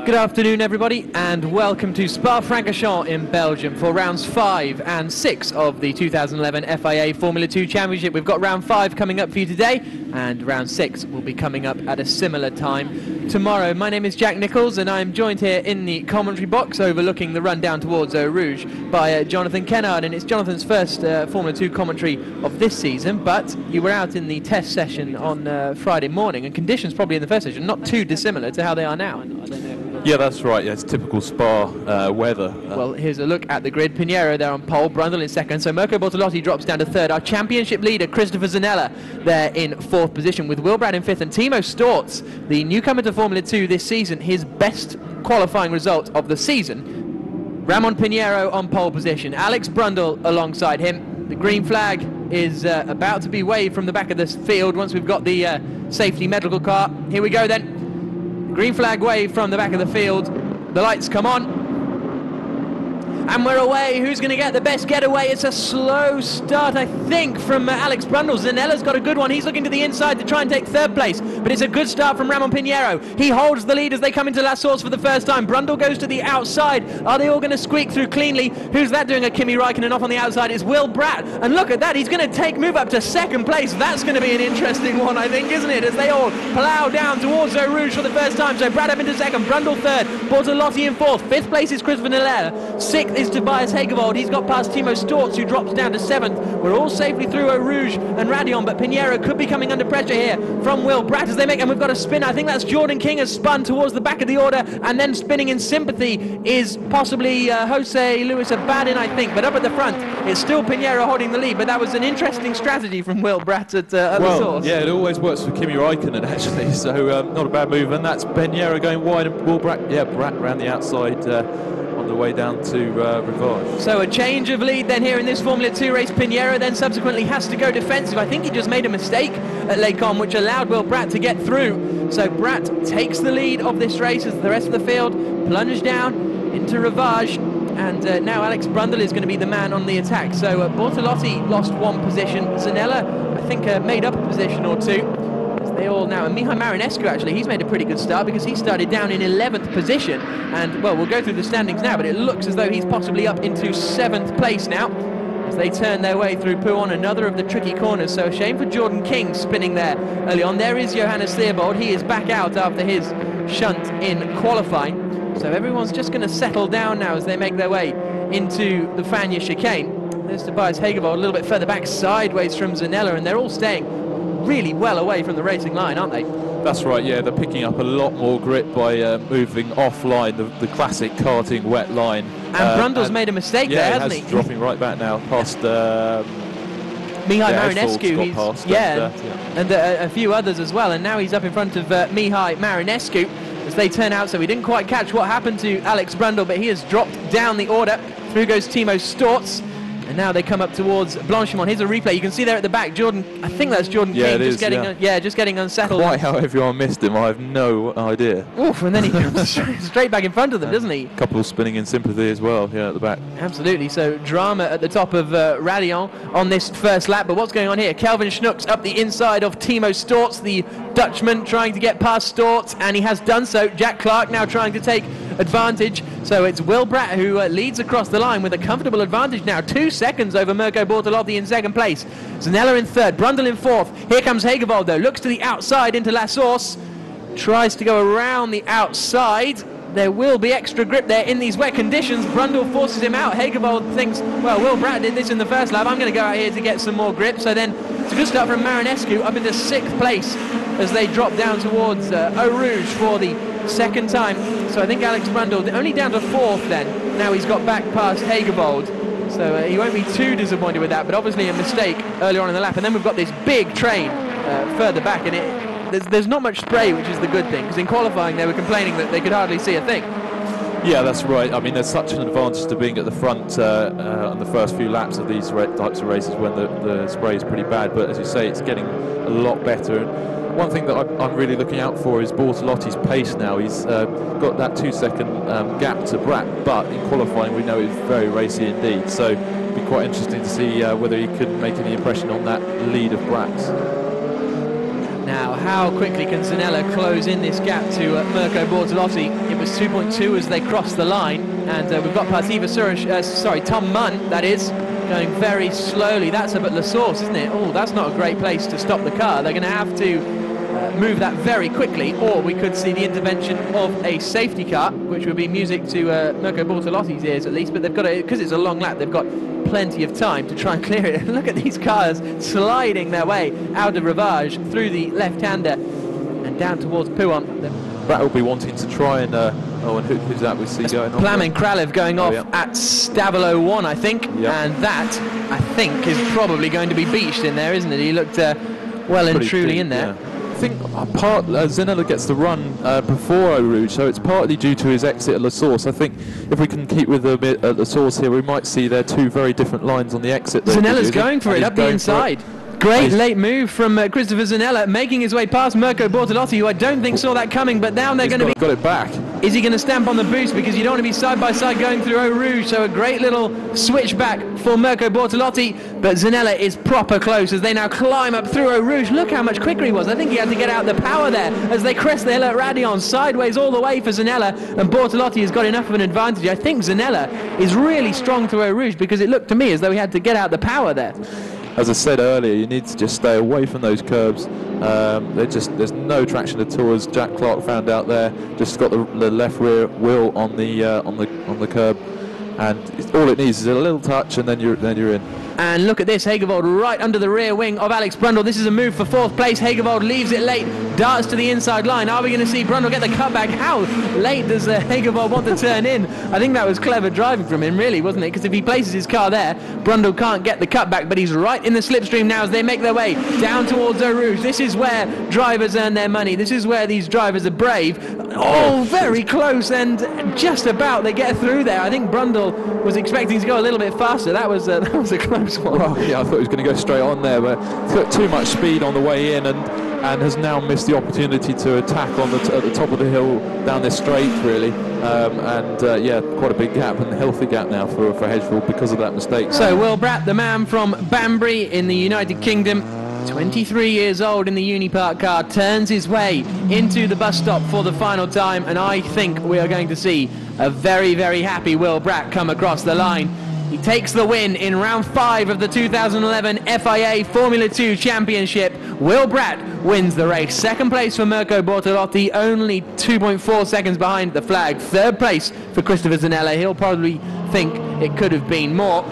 Good afternoon, everybody, and welcome to Spa Francorchamps in Belgium for rounds 5 and 6 of the 2011 FIA Formula 2 Championship. We've got round 5 coming up for you today, and round 6 will be coming up at a similar time tomorrow. My name is Jack Nichols, and I'm joined here in the commentary box overlooking the run down towards Eau Rouge by Jonathan Kennard, and it's Jonathan's first Formula 2 commentary of this season, but you were out in the test session on Friday morning, and conditions probably in the first session not too dissimilar to how they are now. Yeah, that's right. Yeah, it's typical Spa weather. Well, here's a look at the grid. Pinheiro there on pole, Brundle in second. So Mirko Bortolotti drops down to third. Our championship leader, Christopher Zanella, there in fourth position, with Will Brad in fifth. And Timo Storz, the newcomer to Formula 2 this season, his best qualifying result of the season. Ramon Pinheiro on pole position. Alex Brundle alongside him. The green flag is about to be waved from the back of this field once we've got the safety medical car. Here we go then. Green flag wave from the back of the field. The lights come on. And we're away. Who's going to get the best getaway? It's a slow start, I think, from Alex Brundle. Zanella's got a good one. He's looking to the inside to try and take third place. But it's a good start from Ramon Pinheiro. He holds the lead as they come into La Source for the first time. Brundle goes to the outside. Are they all going to squeak through cleanly? Who's that doing? A Kimi Raikkonen off on the outside is Will Bratt. And look at that. He's going to move up to second place. That's going to be an interesting one, I think, isn't it? As they all plough down towards Eau Rouge for the first time. So Bratt up into second. Brundle third. Bortolotti in fourth. Fifth place is Christopher Zanella. Sixth is Tobias Hegerwald. He's got past Timo Storz, who drops down to seventh. We're all safely through Eau Rouge and Radion, but Pinheiro could be coming under pressure here from Will Bratt as they make, and we've got a spin. I think that's Jordan King has spun towards the back of the order, and then spinning in sympathy is possibly Jose Luis Abadin, I think. But up at the front, it's still Pinheiro holding the lead. But that was an interesting strategy from Will Bratt at the source. Yeah, it always works for Kimi Raikkonen actually. So not a bad move, and that's Pinheiro going wide, and Will Bratt, Bratt around the outside. On the way down to Rivage. So a change of lead then here in this Formula 2 race. Pinheiro then subsequently has to go defensive. I think he just made a mistake at Les Combes, which allowed Will Bratt to get through. So Bratt takes the lead of this race as the rest of the field plunge down into Rivage. And now Alex Brundle is going to be the man on the attack. So Bortolotti lost one position. Zanella, I think, made up a position or two. They all now, and Mihai Marinescu actually, he's made a pretty good start because he started down in 11th position, and well, we'll go through the standings now, but it looks as though he's possibly up into 7th place now as they turn their way through Pouhon, another of the tricky corners. So a shame for Jordan King spinning there early on. There is Johannes Theobald. He is back out after his shunt in qualifying, so everyone's just going to settle down now as they make their way into the Fagnes chicane. There's Tobias Hegerwald a little bit further back sideways from Zanella, and they're all staying really well away from the racing line, aren't they? That's right, yeah, they're picking up a lot more grip by moving offline, the classic karting wet line. And Brundle's made a mistake there, hasn't he? Yeah, dropping right back now past Mihai Marinescu. And a few others as well, and now he's up in front of Mihai Marinescu as they turn out. So we didn't quite catch what happened to Alex Brundle, but he has dropped down the order. Through goes Timo Storz. And now they come up towards Blanchimont. Here's a replay. You can see there at the back, Jordan. I think that's Jordan King just getting unsettled. Quite how everyone missed him, I have no idea. Oof, and then he comes straight back in front of them, doesn't he? A couple spinning in sympathy as well, at the back. Absolutely. So drama at the top of Radion on this first lap. But what's going on here? Kelvin Schnucks up the inside of Timo Storz, the Dutchman, trying to get past Storz, and he has done so. Jack Clark now trying to take advantage. So it's Will Bratt who leads across the line with a comfortable advantage now. 2 seconds over Mirko Bortolotti in second place. Zanella in third, Brundle in fourth. Here comes Hegerwald though, looks to the outside into La Source. Tries to go around the outside. There will be extra grip there in these wet conditions. Brundle forces him out. Hegerwald thinks, well, Will Bratt did this in the first lap. I'm going to go out here to get some more grip. So then it's a good start from Marinescu up into 6th place as they drop down towards Eau Rouge for the second time. So I think Alex Brundle only down to 4th then. Now he's got back past Hegerwald. So he won't be too disappointed with that, but obviously a mistake earlier on in the lap. And then we've got this big train further back, and there's not much spray, which is the good thing, because in qualifying they were complaining that they could hardly see a thing. Yeah, that's right. I mean, there's such an advantage to being at the front on the first few laps of these types of races when the spray is pretty bad. But as you say, it's getting a lot better. And one thing that I'm really looking out for is Bortolotti's pace now. He's got that 2-second gap to Bratt, but in qualifying we know he's very racy indeed. So it'll be quite interesting to see whether he can make any impression on that lead of Bratt's. Now, how quickly can Zanella close in this gap to Mirko Bortolotti? It was 2.2 as they crossed the line, and we've got Tom Munn, that is, going very slowly. That's up at La Source, isn't it? Oh, that's not a great place to stop the car. They're going to have to move that very quickly, or we could see the intervention of a safety car, which would be music to Mirko Bortolotti's ears at least, but they've got to, because it's a long lap, they've got plenty of time to try and clear it. Look at these cars sliding their way out of Rivage through the left-hander and down towards Pouhon. That will be wanting to try and and who's that we see going on? Plamen Kralev going off at Stavilo 1, I think, and that, I think, is probably going to be beached in there, isn't it? He looked well and truly in there. Yeah. I think Zanella gets the run before Eau Rouge, so it's partly due to his exit at La Source. I think if we can keep with them at La Source here, we might see there two very different lines on the exit. Zanella's going for it up the inside. Great late move from Christopher Zanella, making his way past Mirko Bortolotti, who I don't think saw that coming, but now they're going to be... got it back. Is he going to stamp on the boost, because you don't want to be side by side going through Eau Rouge, so a great little switch back for Mirko Bortolotti, but Zanella is proper close as they now climb up through Eau Rouge. Look how much quicker he was. I think he had to get out the power there as they crest the hill at Radion, sideways all the way for Zanella, and Bortolotti has got enough of an advantage. I think Zanella is really strong through Eau Rouge, because it looked to me as though he had to get out the power there. As I said earlier, you need to just stay away from those curbs. There's no traction at all, as Jack Clark found out there. Just got the left rear wheel on the curb, and all it needs is a little touch, and then you're in. And look at this, Hagevold right under the rear wing of Alex Brundle. This is a move for fourth place. Hagevold leaves it late, darts to the inside line. Are we going to see Brundle get the cutback? How late does Hagevold want to turn in? I think that was clever driving from him, really, wasn't it? Because if he places his car there, Brundle can't get the cutback, but he's right in the slipstream now as they make their way down towards Eau Rouge. This is where drivers earn their money. This is where these drivers are brave. Oh, very close, and just about they get through there. I think Brundle was expecting to go a little bit faster. That was a close one. Well, yeah, I thought he was going to go straight on there, but took too much speed on the way in, and has now missed the opportunity to attack at the top of the hill down this straight, really. Yeah, quite a big gap, and a healthy gap now for Hedgefield because of that mistake. So Will Bratt, the man from Banbury in the United Kingdom, 23 years old in the Unipark car, turns his way into the bus stop for the final time, and I think we are going to see a very, very happy Will Bratt come across the line. He takes the win in round 5 of the 2011 FIA Formula 2 Championship. Will Bratt wins the race. Second place for Mirko Bortolotti, only 2.4 seconds behind the flag. Third place for Christopher Zanella. He'll probably think it could have been more.